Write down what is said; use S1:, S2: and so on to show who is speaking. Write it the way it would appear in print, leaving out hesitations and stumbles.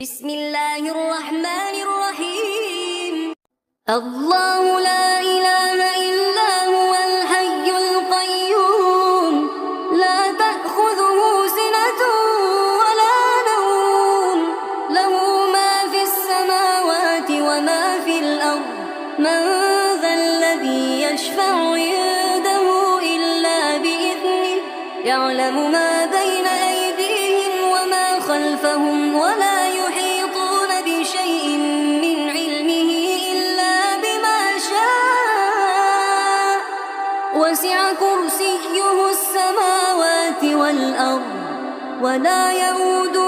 S1: بسم الله الرحمن الرحيم. الله لا إله إلا هو الحي القيوم، لا تأخذه سنة ولا نوم، له ما في السماوات وما في الأرض. من ذا الذي يشفع عنده إلا بإذنه، يعلم ما بين أيديهم وما خلفهم، ولا يحيطون بشيء من علمه إلا بما شاء. وسع كرسيه السماوات والأرض، ولا يئوده